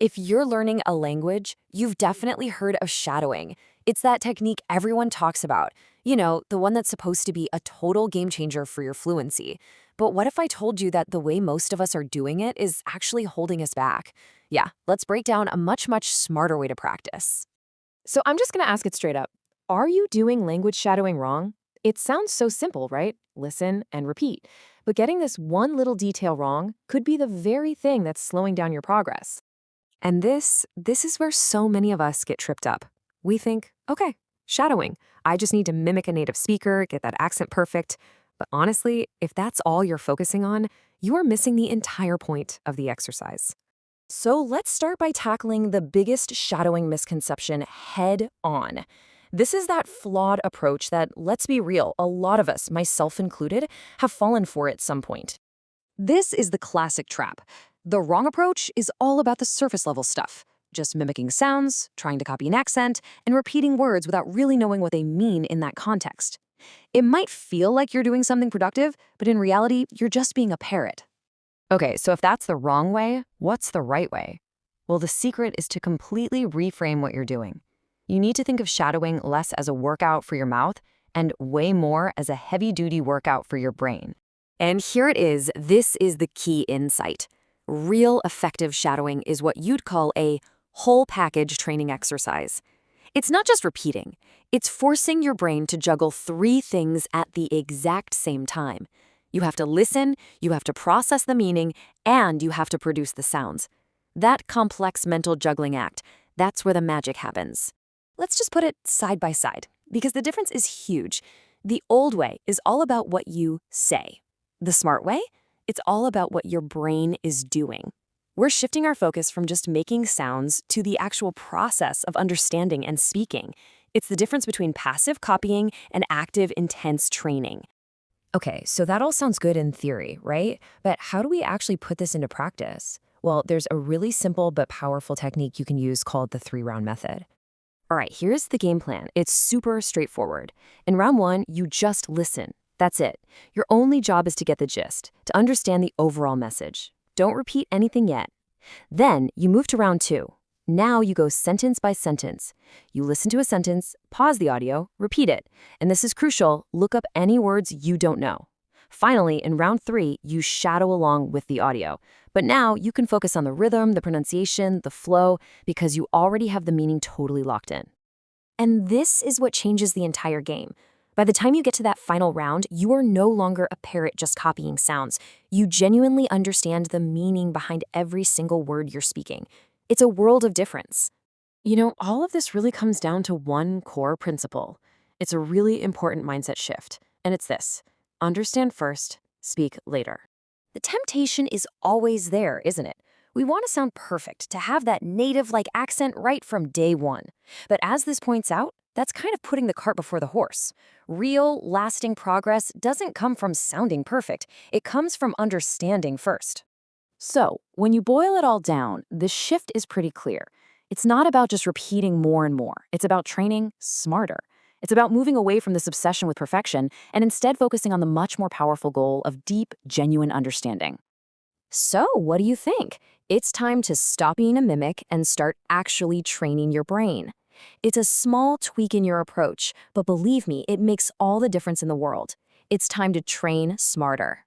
If you're learning a language, you've definitely heard of shadowing. It's that technique everyone talks about. The one that's supposed to be a total game changer for your fluency. But what if I told you that the way most of us are doing it is actually holding us back? Yeah, let's break down a much, much smarter way to practice. So I'm just going to ask it straight up. Are you doing language shadowing wrong? It sounds so simple, right? Listen and repeat. But getting this one little detail wrong could be the very thing that's slowing down your progress. And this is where so many of us get tripped up. We think, okay, shadowing. I just need to mimic a native speaker, get that accent perfect. But honestly, if that's all you're focusing on, you are missing the entire point of the exercise. So let's start by tackling the biggest shadowing misconception head on. This is that flawed approach that, let's be real, a lot of us, myself included, have fallen for at some point. This is the classic trap. The wrong approach is all about the surface level stuff, just mimicking sounds, trying to copy an accent, and repeating words without really knowing what they mean in that context. It might feel like you're doing something productive, but in reality, you're just being a parrot. Okay, so if that's the wrong way, what's the right way? Well, the secret is to completely reframe what you're doing. You need to think of shadowing less as a workout for your mouth and way more as a heavy-duty workout for your brain. And here it is. This is the key insight. Real effective shadowing is what you'd call a whole package training exercise. It's not just repeating. It's forcing your brain to juggle three things at the exact same time. You have to listen, you have to process the meaning, and you have to produce the sounds. That complex mental juggling act, that's where the magic happens. Let's just put it side by side, because the difference is huge. The old way is all about what you say. The smart way? It's all about what your brain is doing. We're shifting our focus from just making sounds to the actual process of understanding and speaking. It's the difference between passive copying and active, intense training. Okay, so that all sounds good in theory, right? But how do we actually put this into practice? Well, there's a really simple but powerful technique you can use called the 3-round method. All right, here's the game plan. It's super straightforward. In round 1, you just listen. That's it. Your only job is to get the gist, to understand the overall message. Don't repeat anything yet. Then you move to round 2. Now you go sentence by sentence. You listen to a sentence, pause the audio, repeat it. And this is crucial, look up any words you don't know. Finally, in round 3, you shadow along with the audio. But now you can focus on the rhythm, the pronunciation, the flow, because you already have the meaning totally locked in. And this is what changes the entire game. By the time you get to that final round, you are no longer a parrot just copying sounds. You genuinely understand the meaning behind every single word you're speaking. It's a world of difference. All of this really comes down to one core principle. It's a really important mindset shift, and it's this: understand first, speak later. The temptation is always there, isn't it? We want to sound perfect, to have that native-like accent right from day one. But as this points out, that's kind of putting the cart before the horse. Real, lasting progress doesn't come from sounding perfect. It comes from understanding first. So, when you boil it all down, the shift is pretty clear. It's not about just repeating more and more. It's about training smarter. It's about moving away from this obsession with perfection and instead focusing on the much more powerful goal of deep, genuine understanding. So, what do you think? It's time to stop being a mimic and start actually training your brain. It's a small tweak in your approach, but believe me, it makes all the difference in the world. It's time to train smarter.